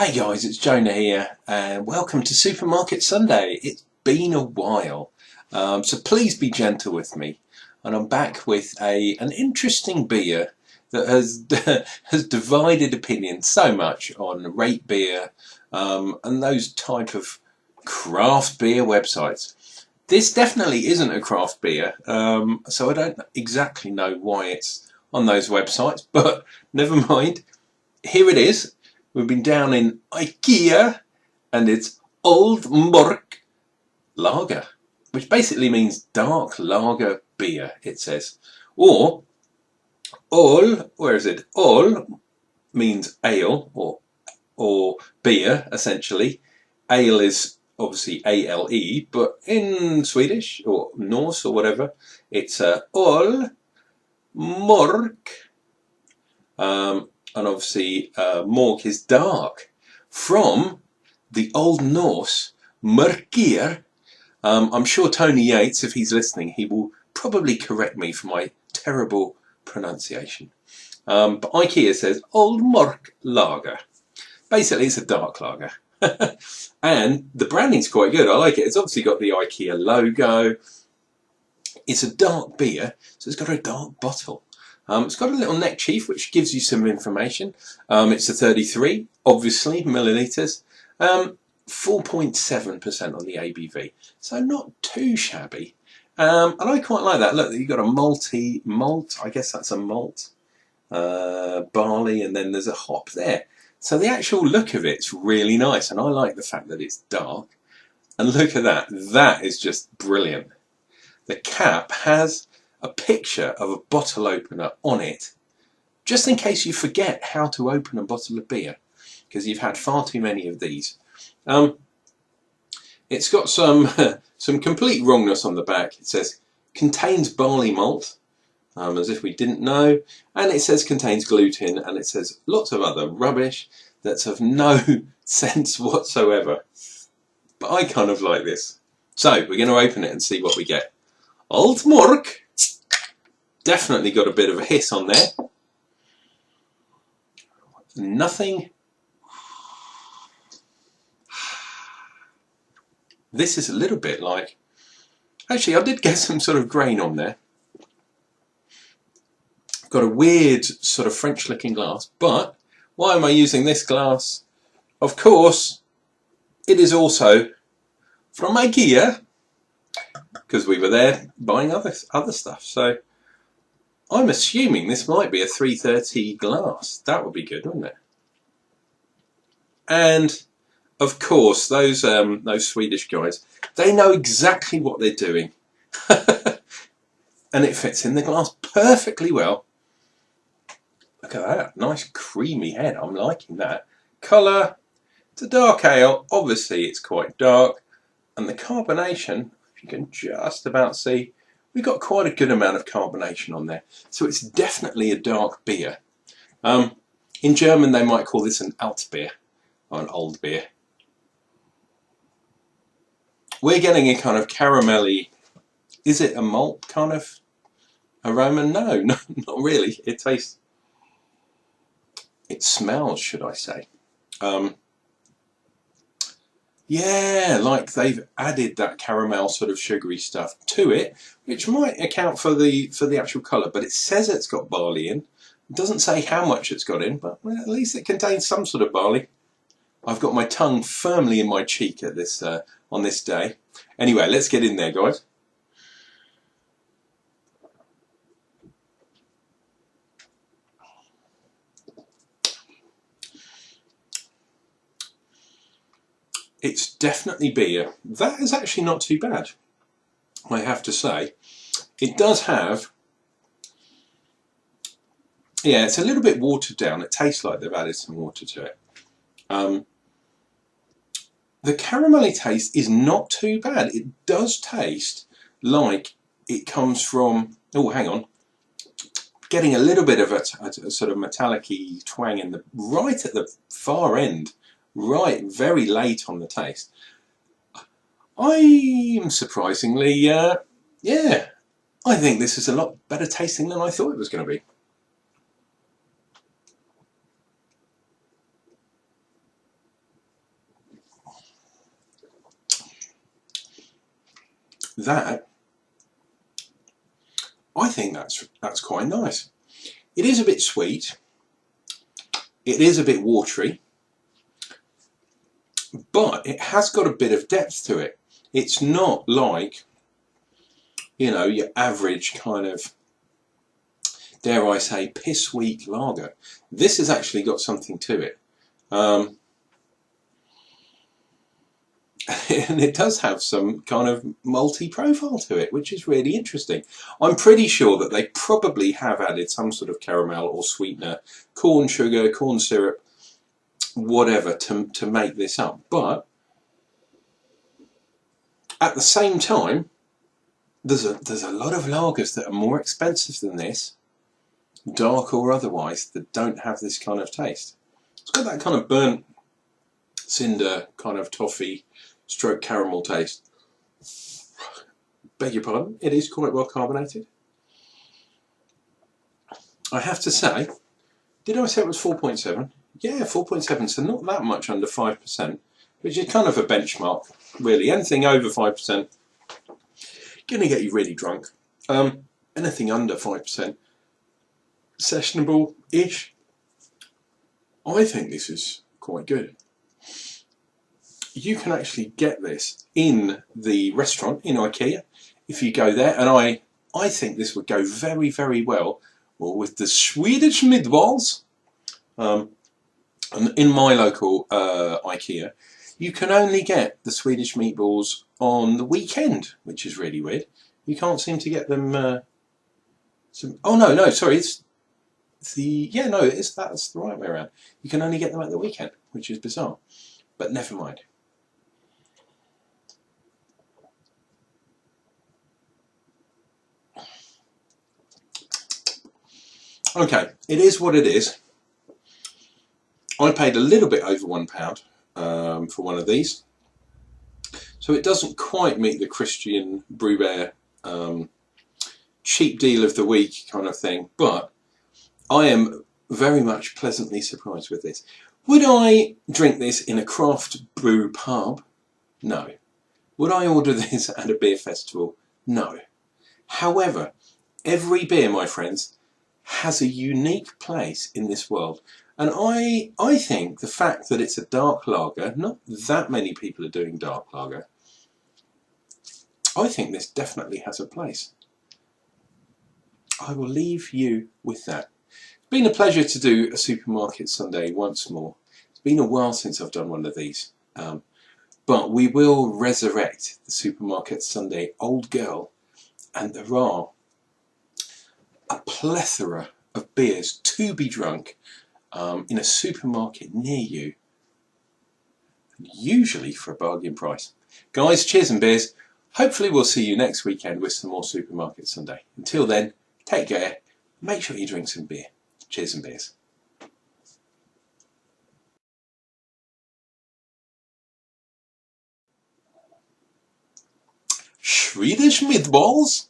Hey guys, it's Jonah here and welcome to Supermarket Sunday. It's been a while, so please be gentle with me. And I'm back with an interesting beer that has has divided opinion so much on rate beer and those type of craft beer websites. This definitely isn't a craft beer, so I don't exactly know why it's on those websites, but never mind. Here it is. We've been down in IKEA and it's Old Mork Lager, which basically means dark lager beer, it says. Or where is it? All means ale or beer, essentially. Ale is obviously ALE, but in Swedish or Norse or whatever, it's All Mork. And obviously Mork is dark, from the Old Norse mörkir. I'm sure Tony Yates, if he's listening, he will probably correct me for my terrible pronunciation. But IKEA says Old Mork Lager. Basically it's a dark lager. And the branding's quite good, I like it. It's obviously got the IKEA logo. It's a dark beer, so it's got a dark bottle. It's got a little neck chief which gives you some information. It's a 33, obviously, millilitres. 4.7% on the ABV, so not too shabby. And I quite like that. Look, you've got a malt, I guess that's a malt, barley, and then there's a hop there. So the actual look of it's really nice, and I like the fact that it's dark. And look at that, that is just brilliant. The cap has a picture of a bottle opener on it, just in case you forget how to open a bottle of beer, because you've had far too many of these. It's got some complete wrongness on the back. It says contains barley malt, as if we didn't know, and it says contains gluten, and it says lots of other rubbish that's of no sense whatsoever. But I kind of like this. So we're going to open it and see what we get. Old Mork. Definitely got a bit of a hiss on there. Nothing. This is a little bit like... Actually, I did get some sort of grain on there. Got a weird sort of French-looking glass, but why am I using this glass? Of course, it is also from IKEA, because we were there buying other stuff. So I'm assuming this might be a 330 glass. That would be good, wouldn't it? And of course, those Swedish guys, they know exactly what they're doing. And it fits in the glass perfectly well. Look at that, nice creamy head. I'm liking that. Colour, it's a dark ale. Obviously, it's quite dark. And the carbonation, if you can just about see, we've got quite a good amount of carbonation on there. So it's definitely a dark beer. In German they might call this an Altbier, or an old beer. We're getting a kind of caramelly, is it a malt kind of aroma? No, not really. It tastes, it smells, should I say. Yeah, like they've added that caramel sort of sugary stuff to it, which might account for the actual colour. But it says it's got barley in. It doesn't say how much it's got in, but well, at least it contains some sort of barley. I've got my tongue firmly in my cheek at this on this day. Anyway, let's get in there, guys. It's definitely beer. That is actually not too bad, I have to say. It does have, yeah, it's a little bit watered down. It tastes like they've added some water to it. The caramelly taste is not too bad. It does taste like it comes from, oh, hang on, getting a little bit of a sort of metallic-y twang in the right at the far end. Right, very late on the taste. I'm surprisingly, yeah, I think this is a lot better tasting than I thought it was going to be. that, I think that's quite nice. It is a bit sweet. It is a bit watery, but it has got a bit of depth to it. It's not like, you know, your average kind of, dare I say, piss weak lager. This has actually got something to it. And it does have some kind of multi-profile to it, which is really interesting. I'm pretty sure that they probably have added some sort of caramel or sweetener, corn sugar, corn syrup, whatever, to make this up. But at the same time, there's a lot of lagers that are more expensive than this, dark or otherwise, that don't have this kind of taste. It's got that kind of burnt cinder, kind of toffee stroke caramel taste. Beg your pardon, it is quite well carbonated. I have to say, did I say it was 4.7? Yeah, 4.7, so not that much under 5%, which is kind of a benchmark, really. Anything over 5%, going to get you really drunk. Anything under 5%, sessionable-ish. I think this is quite good. You can actually get this in the restaurant in IKEA if you go there, and I think this would go very, very well with the Swedish meatballs. And in my local IKEA, you can only get the Swedish meatballs on the weekend, which is really weird. You can't seem to get them. Oh no, sorry, it's that's the right way around. You can only get them at the weekend, which is bizarre, but never mind. Okay, it is what it is. I paid a little bit over £1 for one of these, so it doesn't quite meet the Christian Brubert cheap deal of the week kind of thing, but I am very much pleasantly surprised with this. Would I drink this in a craft brew pub? No. Would I order this at a beer festival? No. However, every beer, my friends, has a unique place in this world. And I think the fact that it's a dark lager, not that many people are doing dark lager, I think this definitely has a place. I will leave you with that. It's been a pleasure to do a Supermarket Sunday once more. It's been a while since I've done one of these. But we will resurrect the Supermarket Sunday Old Girl, and there are a plethora of beers to be drunk in a supermarket near you, usually for a bargain price. Guys, cheers and beers. Hopefully we'll see you next weekend with some more Supermarket Sunday. Until then, take care. Make sure you drink some beer. Cheers and beers. Swedish meatballs?